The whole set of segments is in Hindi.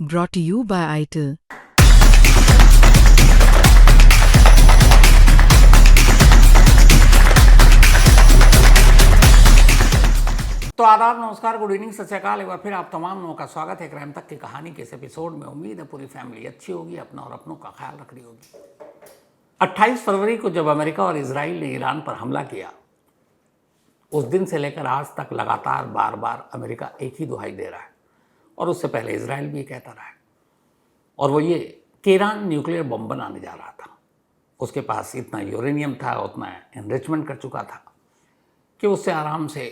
Brought to you by ITIL. तो आदाब, नमस्कार, गुड इवनिंग, सत श्री अकाल। एक बार फिर आप तमाम लोगों का स्वागत है क्राइम तक की कहानी के इस एपिसोड में। उम्मीद है पूरी फैमिली अच्छी होगी, अपना और अपनों का ख्याल रख रही होगी। 28 फरवरी को जब अमेरिका और इजराइल ने ईरान पर हमला किया, उस दिन से लेकर आज तक लगातार बार बार अमेरिका एक ही दुहाई दे रहा है, और उससे पहले इजराइल भी कहता रहा है, और वो ये कि ईरान न्यूक्लियर बम बनाने जा रहा था। उसके पास इतना यूरेनियम था, उतना एनरिचमेंट कर चुका था कि उससे आराम से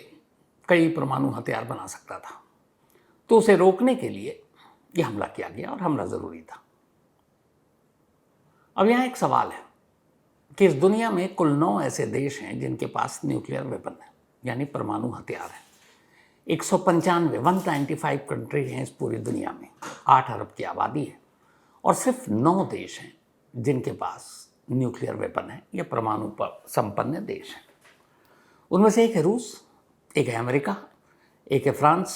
कई परमाणु हथियार बना सकता था। तो उसे रोकने के लिए यह हमला किया गया, और हमला ज़रूरी था। अब यहाँ एक सवाल है कि इस दुनिया में कुल 9 ऐसे देश हैं जिनके पास न्यूक्लियर वेपन है, यानी परमाणु हथियार है। 195 कंट्री हैं इस पूरी दुनिया में, 8 अरब की आबादी है, और सिर्फ 9 देश हैं जिनके पास न्यूक्लियर वेपन है या परमाणु पर संपन्न देश हैं। उनमें से एक है रूस, एक है अमेरिका, एक है फ्रांस,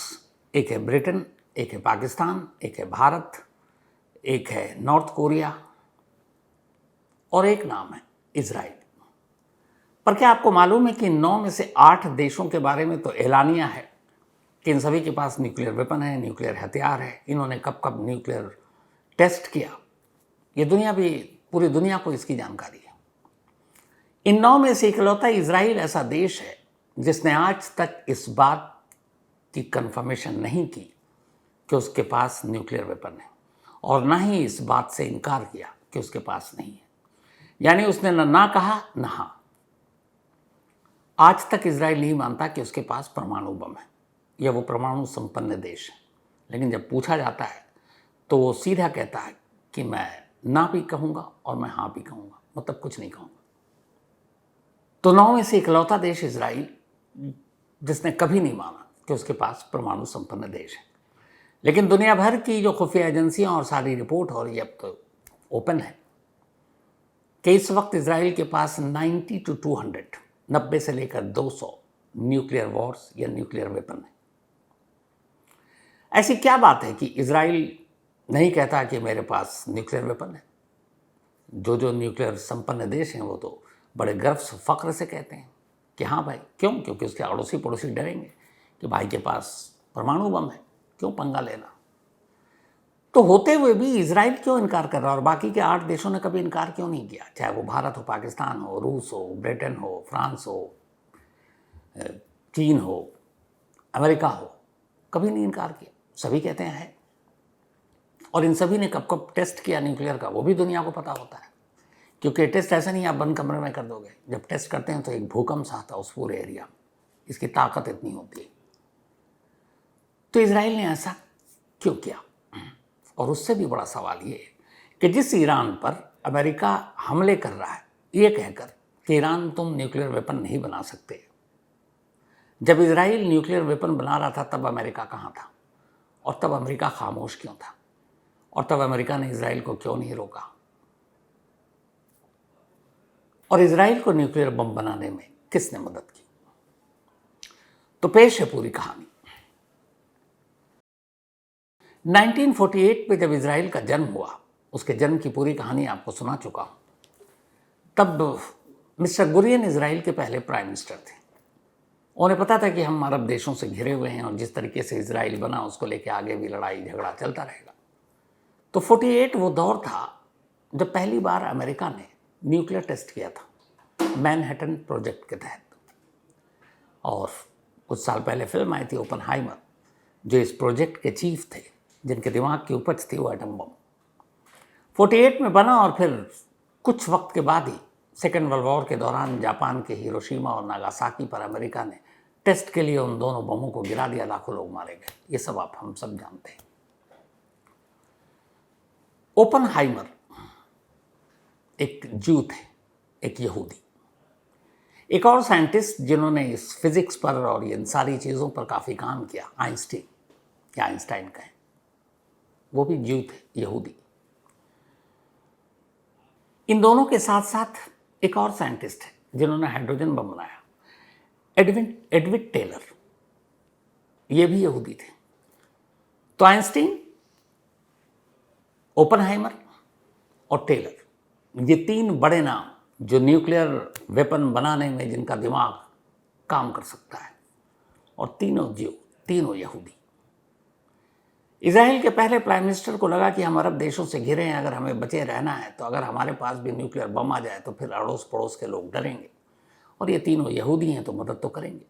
एक है ब्रिटेन, एक है पाकिस्तान, एक है भारत, एक है नॉर्थ कोरिया, और एक नाम है इजराइल। पर क्या आपको मालूम है कि 9 में से 8 देशों के बारे में तो एलानिया है कि इन सभी के पास न्यूक्लियर वेपन है, न्यूक्लियर हथियार है, इन्होंने कब कब न्यूक्लियर टेस्ट किया, ये दुनिया भी, पूरी दुनिया को इसकी जानकारी है। इन 9 में से इकलौता इजराइल ऐसा देश है जिसने आज तक इस बात की कंफर्मेशन नहीं की कि उसके पास न्यूक्लियर वेपन है, और ना ही इस बात से इनकार किया कि उसके पास नहीं है। यानी उसने ना कहा ना हाँ। आज तक इजराइल नहीं मानता कि उसके पास परमाणु बम है या वो परमाणु संपन्न देश है, लेकिन जब पूछा जाता है तो वो सीधा कहता है कि मैं ना भी कहूँगा और मैं हाँ भी कहूँगा, मतलब कुछ नहीं कहूँगा। तो 9 में से इकलौता देश इजराइल जिसने कभी नहीं माना कि उसके पास परमाणु संपन्न देश है। लेकिन दुनिया भर की जो खुफिया एजेंसियां और सारी रिपोर्ट हो रही है, अब तो ओपन है कि इस वक्त इजराइल के पास 90 to 200, 90 से लेकर 200 न्यूक्लियर वॉर्स या न्यूक्लियर वेपन है। ऐसी क्या बात है कि इजराइल नहीं कहता कि मेरे पास न्यूक्लियर वेपन है? जो न्यूक्लियर संपन्न देश हैं वो तो बड़े गर्व से, फख्र से कहते हैं कि हाँ भाई। क्यों? क्योंकि उसके अड़ोसी पड़ोसी डरेंगे कि भाई के पास परमाणु बम है, क्यों पंगा लेना। तो होते हुए भी इजराइल क्यों इनकार कर रहा है, और बाकी के 8 देशों ने कभी इनकार क्यों नहीं किया? चाहे वो भारत हो, पाकिस्तान हो, रूस हो, ब्रिटेन हो, फ्रांस हो, चीन हो, अमेरिका हो, कभी नहीं इनकार किया। सभी कहते हैं। और इन सभी ने कब कब टेस्ट किया न्यूक्लियर का, वो भी दुनिया को पता होता है, क्योंकि टेस्ट ऐसा नहीं आप बंद कमरे में कर दोगे। जब टेस्ट करते हैं तो एक भूकंप सा आता है उस पूरे एरिया में, इसकी ताकत इतनी होती है। तो इजराइल ने ऐसा क्यों किया? और उससे भी बड़ा सवाल ये है कि जिस ईरान पर अमेरिका हमले कर रहा है ये कहकर कि ईरान तुम न्यूक्लियर वेपन नहीं बना सकते, जब इजराइल न्यूक्लियर वेपन बना रहा था तब अमेरिका कहाँ था, और तब अमेरिका खामोश क्यों था, और तब अमेरिका ने इजराइल को क्यों नहीं रोका, और इजराइल को न्यूक्लियर बम बनाने में किसने मदद की? तो पेश है पूरी कहानी। 1948 में जब इजराइल का जन्म हुआ, उसके जन्म की पूरी कहानी आपको सुना चुका हूं। तब मिस्टर गुरियन इजराइल के पहले प्राइम मिनिस्टर थे। उन्हें पता था कि हम अरब देशों से घिरे हुए हैं, और जिस तरीके से इजराइल बना उसको लेकर आगे भी लड़ाई झगड़ा चलता रहेगा। तो 48 वो दौर था जब पहली बार अमेरिका ने न्यूक्लियर टेस्ट किया था मैनहट्टन प्रोजेक्ट के तहत। और कुछ साल पहले फिल्म आई थी ओपनहाइमर, जो इस प्रोजेक्ट के चीफ थे, जिनके दिमाग की उपज थी वो एटम बम। 48 में बना, और फिर कुछ वक्त के बाद ही सेकेंड वर्ल्ड वॉर के दौरान जापान के हिरोशिमा और नागासाकी पर अमेरिका ने टेस्ट के लिए उन दोनों बमों को गिरा दिया, लाखों लोग मारे गए। ये सब हम सब जानते हैं। ओपनहाइमर एक जू थे, एक यहूदी। एक और साइंटिस्ट जिन्होंने इस फिजिक्स पर और इन सारी चीज़ों पर काफ़ी काम किया, आइंस्टीन या आइंस्टाइन कहें, वो भी जू थे, यहूदी। इन दोनों के साथ साथ एक और साइंटिस्ट है जिन्होंने हाइड्रोजन बम बनाया, एडविन टेलर, ये भी यहूदी थे। तो आइंस्टीन ओपनहाइमर और टेलर, ये तीन बड़े नाम जो न्यूक्लियर वेपन बनाने में जिनका दिमाग काम कर सकता है, और तीनों यहूदी। इजराइल के पहले प्राइम मिनिस्टर को लगा कि हम अरब देशों से घिरे हैं, अगर हमें बचे रहना है तो अगर हमारे पास भी न्यूक्लियर बम आ जाए तो फिर अड़ोस पड़ोस के लोग डरेंगे, और ये तीनों यहूदी हैं तो मदद तो करेंगे।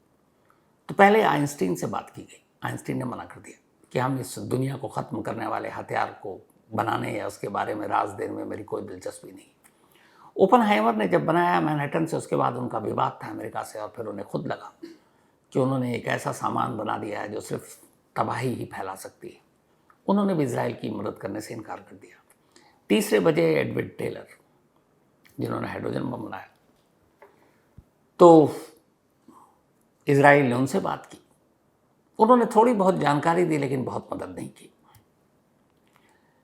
तो पहले आइंस्टीन से बात की गई। आइंस्टीन ने मना कर दिया कि हम इस दुनिया को ख़त्म करने वाले हथियार को बनाने या उसके बारे में राज देने में मेरी कोई दिलचस्पी नहीं। ओपनहाइमर ने जब बनाया मैनहट्टन से, उसके बाद उनका विवाद था अमेरिका से, और फिर उन्हें खुद लगा कि उन्होंने एक ऐसा सामान बना दिया है जो सिर्फ तबाही ही फैला सकती है। उन्होंने भी इजराइल की मदद करने से इनकार कर दिया। तीसरे बजे एडवर्ड टेलर, जिन्होंने हाइड्रोजन बम बनाया। तो इजराइल ने उनसे बात की, उन्होंने थोड़ी बहुत जानकारी दी लेकिन बहुत मदद नहीं की।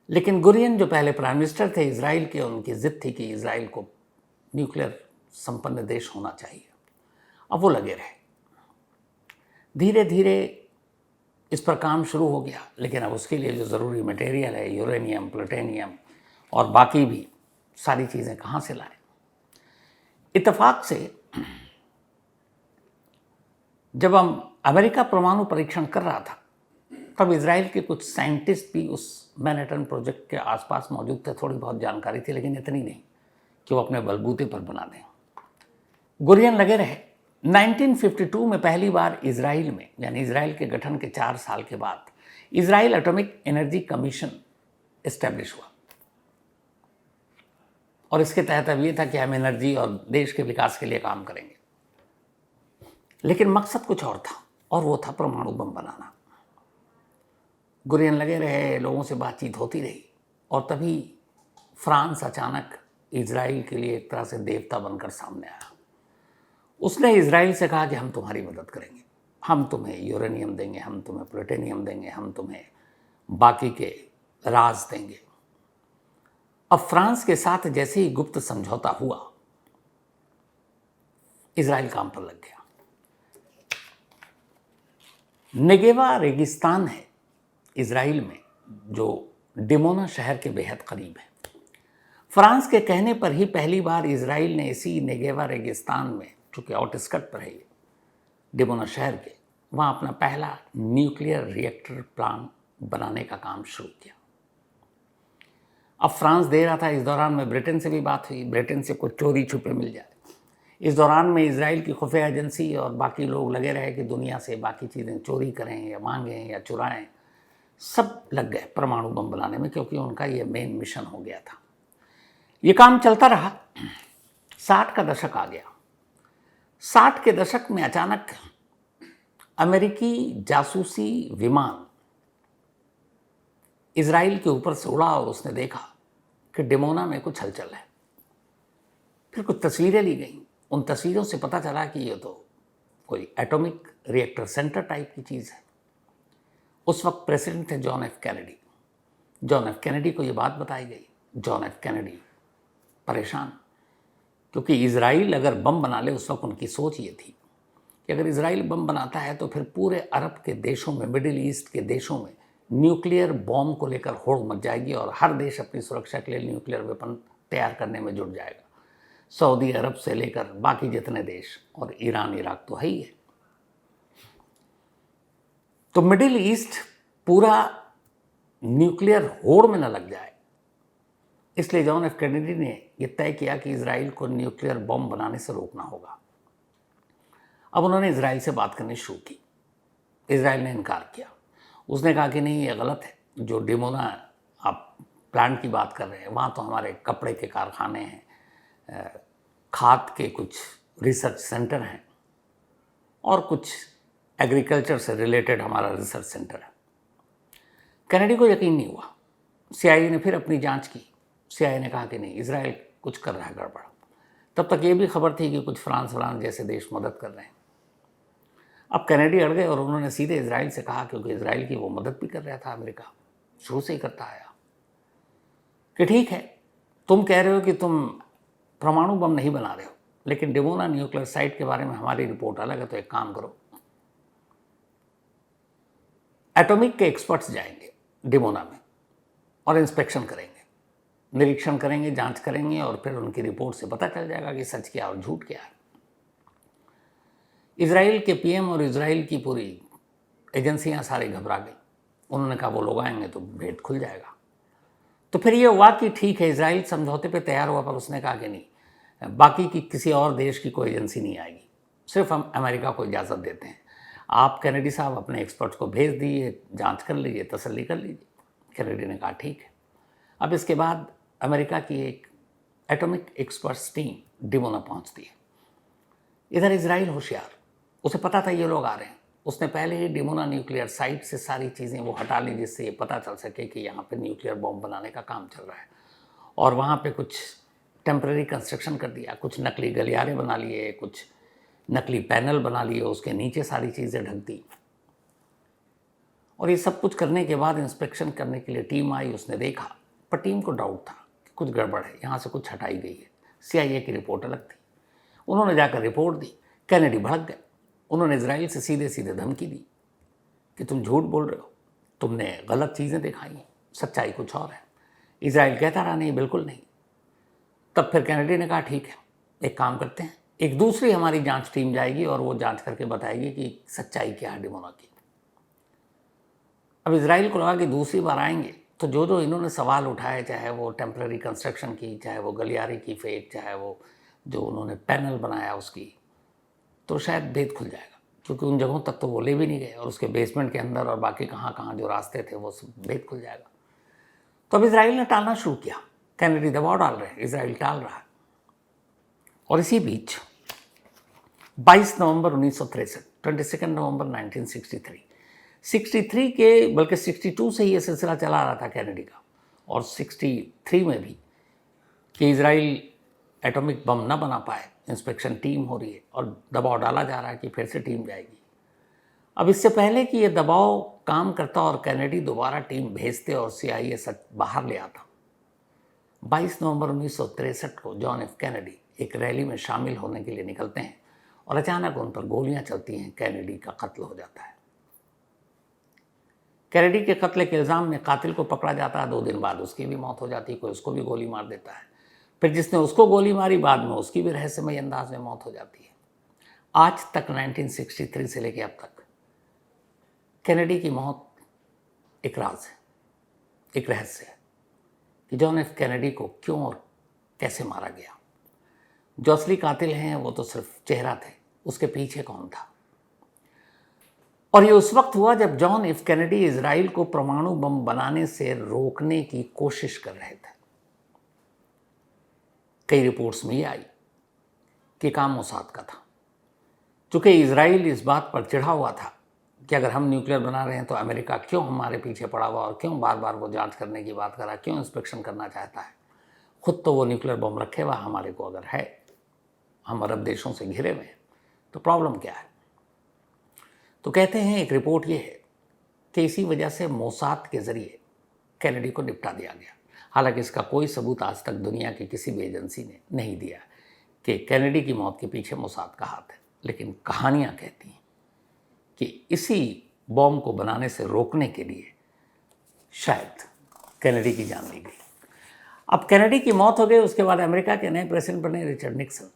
लेकिन गुरियन जो पहले प्राइम मिनिस्टर थे इजराइल के, उनकी जिद थी कि इजराइल को न्यूक्लियर संपन्न देश होना चाहिए। अब वो लगे रहे, धीरे धीरे इस पर काम शुरू हो गया। लेकिन अब उसके लिए जो ज़रूरी मटेरियल है, यूरेनियम, प्लूटोनियम और बाकी भी सारी चीज़ें कहाँ से लाएं। इत्तेफाक से जब हम अमेरिका परमाणु परीक्षण कर रहा था तब इजराइल के कुछ साइंटिस्ट भी उस मैनहट्टन प्रोजेक्ट के आसपास मौजूद थे। थोड़ी बहुत जानकारी थी लेकिन इतनी नहीं कि वो अपने बलबूते पर बना दें। गुरियन लगे रहे। 1952 में पहली बार इजराइल में, यानी इजराइल के गठन के 4 साल के बाद, Israel atomic energy commission establish हुआ, और इसके तहत अब ये था कि हम एनर्जी और देश के विकास के लिए काम करेंगे। लेकिन मकसद कुछ और था, और वो था परमाणु बम बनाना। गुरियन लगे रहे, लोगों से बातचीत होती रही, और तभी फ्रांस अचानक इजराइल के लिए एक तरह से देवता बनकर सामने आया। उसने इजराइल से कहा कि हम तुम्हारी मदद करेंगे, हम तुम्हें यूरेनियम देंगे, हम तुम्हें प्लूटोनियम देंगे, हम तुम्हें बाकी के राज देंगे। अब फ्रांस के साथ जैसे ही गुप्त समझौता हुआ, इजराइल काम पर लग गया। नेगेवा रेगिस्तान है इजराइल में, जो डिमोना शहर के बेहद करीब है। फ्रांस के कहने पर ही पहली बार इजराइल ने इसी नेगेवा रेगिस्तान में, चूँकि आउटस्कट पर है डिमोना शहर के, वहाँ अपना पहला न्यूक्लियर रिएक्टर प्लांट बनाने का काम शुरू किया। अब फ्रांस दे रहा था, इस दौरान में ब्रिटेन से भी बात हुई, ब्रिटेन से कुछ चोरी छुपे मिल जाए। इस दौरान में इजराइल की खुफिया एजेंसी और बाकी लोग लगे रहे कि दुनिया से बाकी चीज़ें चोरी करें या मांगें या चुराएं। सब लग गए परमाणु बम बनाने में, क्योंकि उनका ये मेन मिशन हो गया था। ये काम चलता रहा। 60 का दशक आ गया। 60 के दशक में अचानक अमेरिकी जासूसी विमान इजराइल के ऊपर से उड़ा, और उसने देखा कि डिमोना में कुछ हलचल है। फिर कुछ तस्वीरें ली गईं। उन तस्वीरों से पता चला कि ये तो कोई एटॉमिक रिएक्टर सेंटर टाइप की चीज़ है। उस वक्त प्रेसिडेंट थे John F Kennedy. John F Kennedy को ये बात बताई गई। जॉन एफ कैनेडी परेशान, क्योंकि इजराइल अगर बम बना ले, उस वक्त उनकी सोच ये थी कि अगर इजराइल बम बनाता है तो फिर पूरे अरब के देशों में, मिडिल ईस्ट के देशों में न्यूक्लियर बॉम्ब को लेकर होड़ मच जाएगी, और हर देश अपनी सुरक्षा के लिए न्यूक्लियर वेपन तैयार करने में जुट जाएगा। सऊदी अरब से लेकर बाकी जितने देश, और ईरान, इराक तो है ही है। तो मिडिल ईस्ट पूरा न्यूक्लियर होड़ में न लग जाए, इसलिए जॉन एफ कैनेडी ने यह तय किया कि इजराइल को न्यूक्लियर बम बनाने से रोकना होगा। अब उन्होंने इजराइल से बात करनी शुरू की। इजराइल ने इनकार किया। उसने कहा कि नहीं, ये गलत है। जो डिमोना आप प्लांट की बात कर रहे हैं, वहाँ तो हमारे कपड़े के कारखाने हैं, खाद के कुछ रिसर्च सेंटर हैं, और कुछ एग्रीकल्चर से रिलेटेड हमारा रिसर्च सेंटर है। कैनेडी को यकीन नहीं हुआ। CIA ने फिर अपनी जांच की। CIA ने कहा कि नहीं, इजराइल कुछ कर रहा है गड़बड़। तब तक ये भी खबर थी कि कुछ फ्रांस जैसे देश मदद कर रहे हैं। अब कैनेडी अड़ गए और उन्होंने सीधे इजराइल से कहा, क्योंकि इजराइल की वो मदद भी कर रहा था, अमेरिका शुरू से ही करता आया, कि ठीक है, तुम कह रहे हो कि तुम परमाणु बम नहीं बना रहे हो, लेकिन डिमोना न्यूक्लियर साइट के बारे में हमारी रिपोर्ट अलग है। तो एक काम करो, एटॉमिक के एक्सपर्ट्स जाएंगे डिमोना में और इंस्पेक्शन करेंगे। निरीक्षण करेंगे, जांच करेंगे और फिर उनकी रिपोर्ट से पता चल जाएगा कि सच क्या और झूठ क्या है। इजराइल के पीएम और इजराइल की पूरी एजेंसियां सारी घबरा गई। उन्होंने कहा वो लोग आएंगे तो भेद खुल जाएगा। तो फिर ये हुआ कि ठीक है, इजराइल समझौते पे तैयार हुआ, पर उसने कहा कि नहीं, बाकी की किसी और देश की कोई एजेंसी नहीं आएगी, सिर्फ हम अमेरिका को इजाज़त देते हैं। आप कैनेडी साहब अपने एक्सपर्ट्स को भेज दीजिए, जांच कर लीजिए, तसल्ली कर लीजिए। कैनेडी ने कहा ठीक है। अब इसके बाद अमेरिका की एक एटॉमिक एक्सपर्ट्स टीम डिमोना पहुंचती है। इधर इजराइल होशियार, उसे पता था ये लोग आ रहे हैं। उसने पहले ही डिमोना न्यूक्लियर साइट से सारी चीज़ें वो हटा ली, जिससे ये पता चल सके कि यहाँ पे न्यूक्लियर बॉम्ब बनाने का काम चल रहा है। और वहाँ पे कुछ टेम्परेरी कंस्ट्रक्शन कर दिया, कुछ नकली गलियारे बना लिए, कुछ नकली पैनल बना लिए, उसके नीचे सारी चीज़ें ढक दी। और ये सब कुछ करने के बाद इंस्पेक्शन करने के लिए टीम आई, उसने देखा, पर टीम को डाउट था कि कुछ गड़बड़ है, यहाँ से कुछ हटाई गई है। CIA की रिपोर्ट अलग थी। उन्होंने जाकर रिपोर्ट दी। कैनेडी भड़क गए। उन्होंने इजराइल से सीधे सीधे धमकी दी कि तुम झूठ बोल रहे हो, तुमने गलत चीज़ें दिखाई हैं, सच्चाई कुछ और है। इजराइल कहता रहा नहीं, बिल्कुल नहीं। तब फिर कैनेडी ने कहा ठीक है, एक काम करते हैं, एक दूसरी हमारी जांच टीम जाएगी और वो जांच करके बताएगी कि सच्चाई क्या है डिमोना की। अब इजराइल को लगा कि दूसरी बार आएंगे तो जो जो इन्होंने सवाल उठाए, चाहे वो टेम्पररी कंस्ट्रक्शन की, चाहे वो गलियारे की फेक, चाहे वो जो उन्होंने पैनल बनाया उसकी, तो शायद भेद खुल जाएगा, क्योंकि उन जगहों तक तो वो ले भी नहीं गए और उसके बेसमेंट के अंदर और बाकी कहाँ कहाँ जो रास्ते थे वो सब भेद खुल जाएगा। तो अब इजराइल ने टालना शुरू किया। कैनेडी दबाव डाल रहे हैं, इजराइल टाल रहा है। और इसी बीच 22 नवंबर 1963, 22 नवंबर 1963 के, बल्कि 62 से ये सिलसिला चला रहा था कैनेडी का, और 63 में भी, कि इजराइल एटॉमिक बम न बना पाए। इंस्पेक्शन टीम हो रही है और दबाव डाला जा रहा है कि फिर से टीम जाएगी। अब इससे पहले कि ये दबाव काम करता और कैनेडी दोबारा टीम भेजते और CIA सच बाहर ले आता, 22 नवंबर 1963 को जॉन एफ कैनेडी एक रैली में शामिल होने के लिए निकलते हैं और अचानक उन पर गोलियां चलती हैं। कैनेडी का कत्ल हो जाता है। कैनेडी के कत्ल के इल्ज़ाम में कातिल को पकड़ा जाता है। 2 दिन बाद उसकी भी मौत हो जाती है, कोई उसको भी गोली मार देता है। फिर जिसने उसको गोली मारी, बाद में उसकी भी रहस्यमय अंदाज में मौत हो जाती है। आज तक 1963 से लेकर अब तक कैनेडी की मौत एक राज है, एक रहस्य है कि जॉन एफ कैनेडी को क्यों और कैसे मारा गया। जो असली कातिल हैं वो तो सिर्फ चेहरा थे, उसके पीछे कौन था। और ये उस वक्त हुआ जब जॉन एफ कैनेडी इजराइल को परमाणु बम बनाने से रोकने की कोशिश कर रहे थे। कई रिपोर्ट्स में ये आई कि काम मोसाद का था, चूँकि इजराइल इस बात पर चिढ़ा हुआ था कि अगर हम न्यूक्लियर बना रहे हैं तो अमेरिका क्यों हमारे पीछे पड़ा हुआ और क्यों बार बार वो जांच करने की बात कर रहा है, क्यों इंस्पेक्शन करना चाहता है। खुद तो वो न्यूक्लियर बम रखे हुआ हमारे को अगर है, हम अरब देशों से घिरे हुए हैं, तो प्रॉब्लम क्या है। तो कहते हैं एक रिपोर्ट ये है कि इसी वजह से मोसाद के ज़रिए कैनेडी को निपटा दिया गया। हालांकि इसका कोई सबूत आज तक दुनिया की किसी भी एजेंसी ने नहीं दिया कि कैनेडी की मौत के पीछे मोसाद का हाथ है। लेकिन कहानियाँ कहती हैं कि इसी बॉम्ब को बनाने से रोकने के लिए शायद कैनेडी की जान ली गई। अब कैनेडी की मौत हो गई, उसके बाद अमेरिका के नए प्रेसिडेंट बने रिचर्ड निक्सन।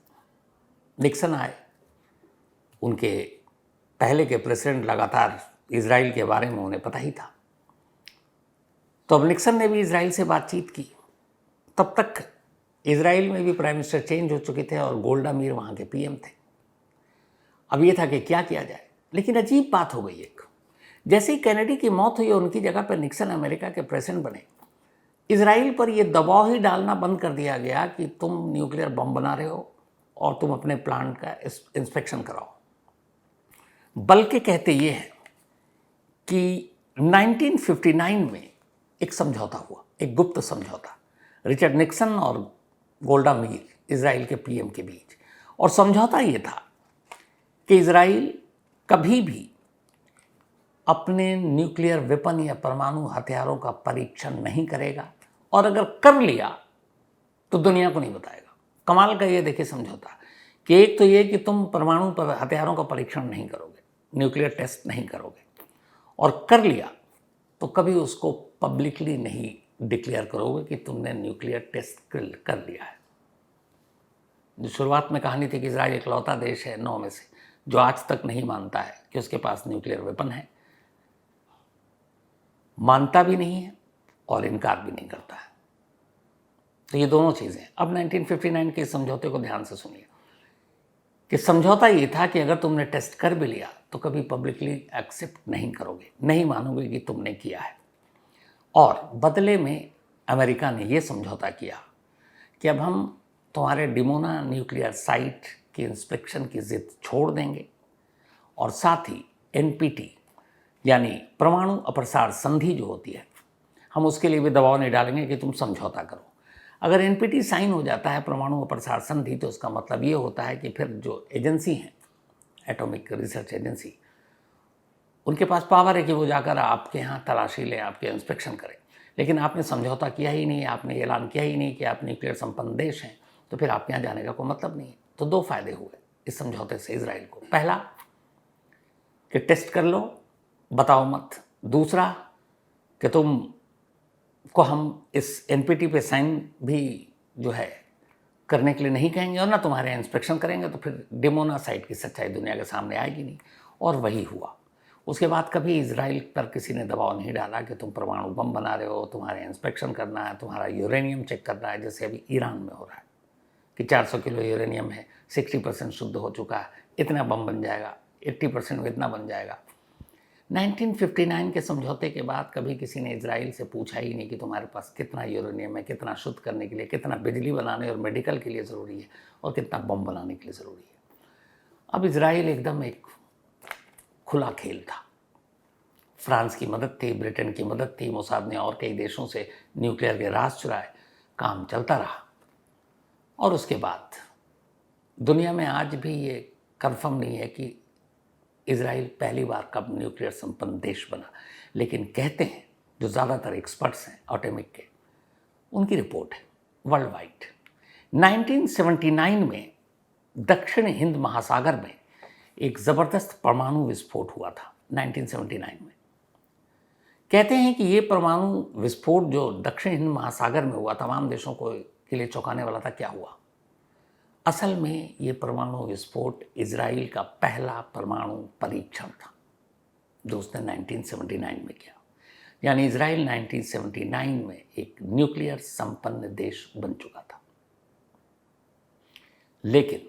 निक्सन आए, उनके पहले के प्रेसिडेंट लगातार इजराइल के बारे में उन्हें पता ही था, तो अब निक्सन ने भी इजराइल से बातचीत की। तब तक इजराइल में भी प्राइम मिनिस्टर चेंज हो चुके थे और गोल्डा मीर वहाँ के PM थे। अब ये था कि क्या किया जाए। लेकिन अजीब बात हो गई एक, जैसे ही कैनेडी की मौत हुई और उनकी जगह पर निक्सन अमेरिका के प्रेसिडेंट बने, इजराइल पर यह दबाव ही डालना बंद कर दिया गया कि तुम न्यूक्लियर बम बना रहे हो और तुम अपने प्लांट का इंस्पेक्शन कराओ। बल्कि कहते ये हैं कि 1959 में एक समझौता हुआ, एक गुप्त समझौता, रिचर्ड निक्सन और गोल्डा मीर इजराइल के PM के बीच। और समझौता ये था कि इजराइल कभी भी अपने न्यूक्लियर वेपन या परमाणु हथियारों का परीक्षण नहीं करेगा, और अगर कर लिया तो दुनिया को नहीं बताएगा। कमाल का ये देखिए समझौता कि एक तो ये कि तुम परमाणु पर हथियारों का परीक्षण नहीं करोगे, न्यूक्लियर टेस्ट नहीं करोगे, और कर लिया तो कभी उसको पब्लिकली नहीं डिक्लेयर करोगे कि तुमने न्यूक्लियर टेस्ट कर लिया है। जो शुरुआत में कहानी थी कि इजराइल इकलौता देश है 9 में से जो आज तक नहीं मानता है कि उसके पास न्यूक्लियर वेपन है, मानता भी नहीं है और इनकार भी नहीं करता है। तो ये दोनों चीज़ें। अब 1959 के समझौते को ध्यान से सुनिए कि समझौता ये था कि अगर तुमने टेस्ट कर भी लिया तो कभी पब्लिकली एक्सेप्ट नहीं करोगे, नहीं मानोगे कि तुमने किया है। और बदले में अमेरिका ने ये समझौता किया कि अब हम तुम्हारे डिमोना न्यूक्लियर साइट की इंस्पेक्शन की जिद छोड़ देंगे और साथ ही एनपीटी यानी परमाणु अप्रसार संधि जो होती है, हम उसके लिए भी दबाव नहीं डालेंगे कि तुम समझौता करो। अगर एनपीटी साइन हो जाता है परमाणु अप्रसार संधि, तो उसका मतलब ये होता है कि फिर जो एजेंसी है, एटॉमिक रिसर्च एजेंसी, उनके पास पावर है कि वो जाकर आपके यहाँ तलाशी लें, आपके इंस्पेक्शन करें। लेकिन आपने समझौता किया ही नहीं, आपने ऐलान किया ही नहीं कि आप न्यूक्लियर संपन्न देश हैं, तो फिर आप यहाँ जाने का कोई मतलब नहीं है। तो 2 फायदे हुए इस समझौते से इजराइल को। पहला कि टेस्ट कर लो, बताओ मत। दूसरा कि तुम को हम इस एनपीटी पे साइन भी जो है करने के लिए नहीं कहेंगे और ना तुम्हारे इंस्पेक्शन करेंगे, तो फिर डिमोना साइट की सच्चाई दुनिया के सामने आएगी नहीं। और वही हुआ। उसके बाद कभी इजराइल पर किसी ने दबाव नहीं डाला कि तुम परमाणु बम बना रहे हो, तुम्हारे इंस्पेक्शन करना है, तुम्हारा यूरेनियम चेक करना है, जैसे अभी ईरान में हो रहा है कि 400 किलो यूरेनियम है, 60% शुद्ध हो चुका है, इतना बम बन जाएगा, 80% में इतना बन जाएगा। 1959 के समझौते के बाद कभी किसी ने इजराइल से पूछा ही नहीं कि तुम्हारे पास कितना यूरेनियम है, कितना शुद्ध करने के लिए, कितना बिजली बनाने और मेडिकल के लिए ज़रूरी है और कितना बम बनाने के लिए ज़रूरी है। अब इजराइल एकदम एक खुला खेल था। फ्रांस की मदद थी, ब्रिटेन की मदद थी, मोसाद ने और कई देशों से न्यूक्लियर के राज चुराए, काम चलता रहा। और उसके बाद दुनिया में आज भी ये कंफर्म नहीं है कि इजराइल पहली बार कब न्यूक्लियर संपन्न देश बना, लेकिन कहते हैं जो ज़्यादातर एक्सपर्ट्स हैं एटॉमिक के, उनकी रिपोर्ट है वर्ल्ड वाइड। 1979 में दक्षिण हिंद महासागर में एक ज़बरदस्त परमाणु विस्फोट हुआ था 1979 में। कहते हैं कि ये परमाणु विस्फोट जो दक्षिण हिंद महासागर में हुआ, तमाम देशों को के लिए चौंकाने वाला था। क्या हुआ? असल में ये परमाणु विस्फोट इजराइल का पहला परमाणु परीक्षण था जो उसने 1979 में किया। यानी इजराइल 1979 में एक न्यूक्लियर संपन्न देश बन चुका था। लेकिन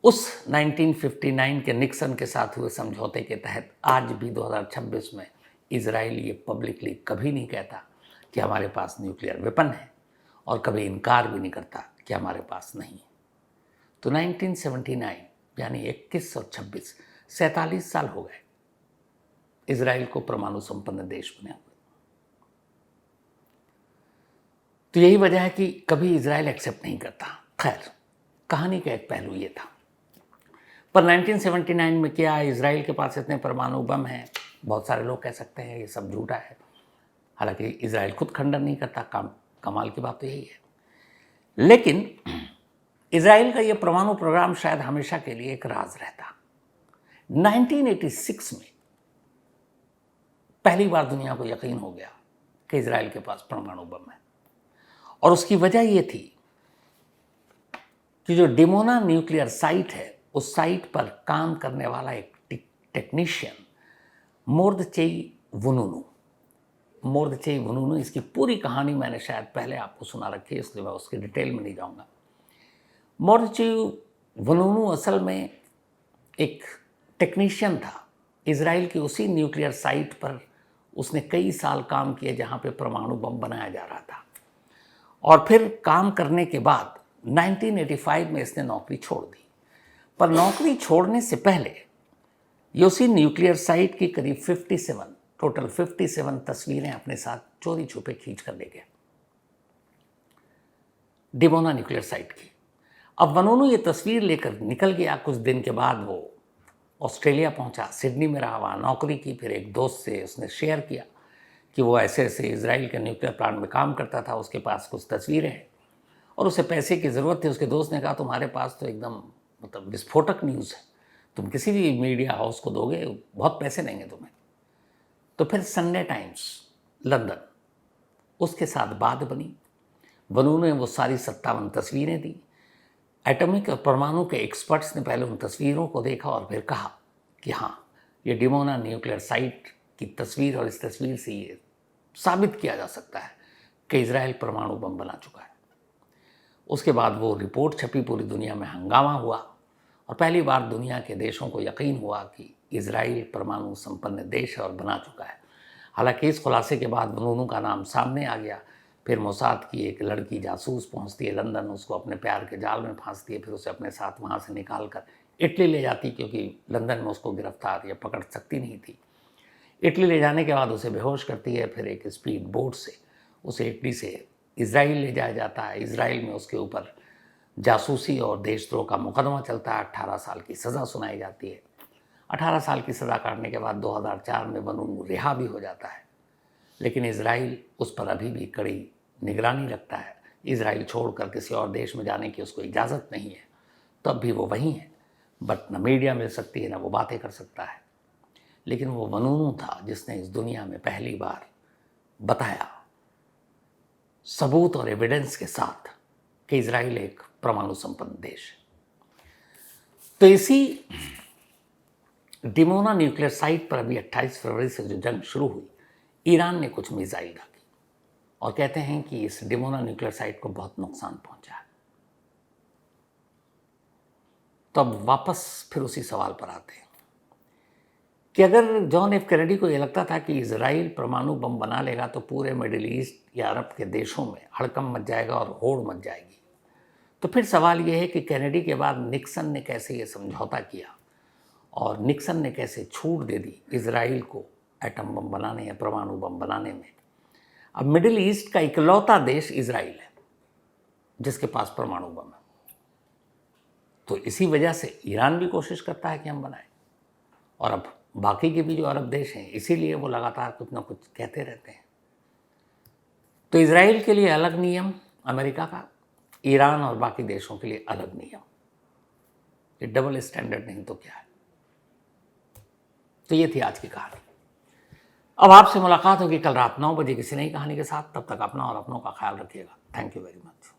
उस 1959 के निक्सन के साथ हुए समझौते के तहत आज भी 2026 में इजराइल ये पब्लिकली कभी नहीं कहता कि हमारे पास न्यूक्लियर वेपन है और कभी इनकार भी नहीं करता कि हमारे पास नहीं है। तो 1979 यानी 21 और 26 47 साल हो गए इजराइल को परमाणु संपन्न देश बने हुए। तो यही वजह है कि कभी इजराइल एक्सेप्ट नहीं करता। खैर, कहानी का एक पहलू ये था। पर 1979 में क्या इजराइल के पास इतने परमाणु बम हैं? बहुत सारे लोग कह सकते हैं ये सब झूठा है। हालांकि इजराइल खुद खंडन नहीं करता। कमाल की बात तो यही है। लेकिन इजराइल का ये परमाणु प्रोग्राम शायद हमेशा के लिए एक राज रहता। 1986 में पहली बार दुनिया को यकीन हो गया कि इजराइल के पास परमाणु बम है। और उसकी वजह ये थी कि जो डिमोना न्यूक्लियर साइट है, उस साइट पर काम करने वाला एक टेक्नीशियन मोर्दचेई वुनुनु, इसकी पूरी कहानी मैंने शायद पहले आपको सुना रखी है, इसलिए मैं उसकी डिटेल में नहीं जाऊंगा। मोर्दचेई वुनुनु असल में एक टेक्नीशियन था। इजराइल की उसी न्यूक्लियर साइट पर उसने कई साल काम किए जहाँ पे परमाणु बम बनाया जा रहा था। और फिर काम करने के बाद 1985 में इसने नौकरी छोड़ दी। पर नौकरी छोड़ने से पहले ये उसी न्यूक्लियर साइट की करीब 57 तस्वीरें अपने साथ चोरी छुपे खींच कर ले गया, डिमोना न्यूक्लियर साइट की। अब वनुनु ये तस्वीर लेकर निकल गया। कुछ दिन के बाद वो ऑस्ट्रेलिया पहुंचा, सिडनी में रहा, वहाँ नौकरी की। फिर एक दोस्त से उसने शेयर किया कि वो ऐसे ऐसे इजराइल के न्यूक्लियर प्लांट में काम करता था, उसके पास कुछ तस्वीरें हैं और उसे पैसे की ज़रूरत थी। उसके दोस्त ने कहा तुम्हारे पास तो एकदम मतलब विस्फोटक न्यूज़ है, तुम किसी भी मीडिया हाउस को दोगे, बहुत पैसे देंगे तुम्हें। तो फिर संडे टाइम्स लंदन उसके साथ बात बनी। बनून ने वो सारी 57 तस्वीरें दी। एटॉमिक और परमाणु के एक्सपर्ट्स ने पहले उन तस्वीरों को देखा और फिर कहा कि हाँ, ये डिमोना न्यूक्लियर साइट की तस्वीर और इस तस्वीर से ये साबित किया जा सकता है कि इजराइल परमाणु बम बना चुका है। उसके बाद वो रिपोर्ट छपी, पूरी दुनिया में हंगामा हुआ और पहली बार दुनिया के देशों को यकीन हुआ कि इजराइल परमाणु संपन्न देश है और बना चुका है। हालांकि इस खुलासे के बाद बनूनू का नाम सामने आ गया। फिर मोसाद की एक लड़की जासूस पहुंचती है लंदन, उसको अपने प्यार के जाल में फांसती है, फिर उसे अपने साथ वहाँ से निकाल कर इटली ले जाती, क्योंकि लंदन में उसको गिरफ्तार या पकड़ सकती नहीं थी। इटली ले जाने के बाद उसे बेहोश करती है। फिर एक स्पीड बोट से उसे इटली से इजराइल ले जाया जाता है। इजराइल में उसके ऊपर जासूसी और देशद्रोह का मुकदमा चलता है। 18 साल की सज़ा सुनाई जाती है। 18 साल की सज़ा काटने के बाद 2004 में बनून रिहा भी हो जाता है, लेकिन इजराइल उस पर अभी भी कड़ी निगरानी रखता है। इजराइल छोड़कर किसी और देश में जाने की उसको इजाज़त नहीं है। तब भी वो वहीं है, बट न मीडिया मिल सकती है, न वो बातें कर सकता है। लेकिन वो बनूनू था जिसने इस दुनिया में पहली बार बताया सबूत और एविडेंस के साथ कि इजराइल एक परमाणु संपन्न देश है। तो इसी डिमोना न्यूक्लियर साइट पर अभी 28 फरवरी से जो जंग शुरू हुई, ईरान ने कुछ मिसाइल दागी और कहते हैं कि इस डिमोना न्यूक्लियर साइट को बहुत नुकसान पहुंचा है। तो अब वापस फिर उसी सवाल पर आते हैं कि अगर जॉन एफ कैनेडी को यह लगता था कि इजराइल परमाणु बम बना लेगा तो पूरे मिडिल ईस्ट या अरब के देशों में हड़कंप मच जाएगा और होड़ मच जाएगी, तो फिर सवाल यह है कि कैनेडी के बाद निक्सन ने कैसे ये समझौता किया और निक्सन ने कैसे छूट दे दी इजराइल को एटम बम बनाने या परमाणु बम बनाने में। अब मिडिल ईस्ट का इकलौता देश इजराइल है जिसके पास परमाणु बम है। तो इसी वजह से ईरान भी कोशिश करता है कि हम बनाएं, और अब बाकी के भी जो अरब देश हैं, इसीलिए वो लगातार कुछ ना कुछ कहते रहते हैं। तो इजराइल के लिए अलग नियम अमेरिका का, ईरान और बाकी देशों के लिए अलग नियम। ये डबल स्टैंडर्ड नहीं तो क्या है। तो ये थी आज की कहानी। अब आपसे मुलाकात होगी कल रात 9 बजे किसी नई कहानी के साथ। तब तक अपना और अपनों का ख्याल रखिएगा। Thank you very much.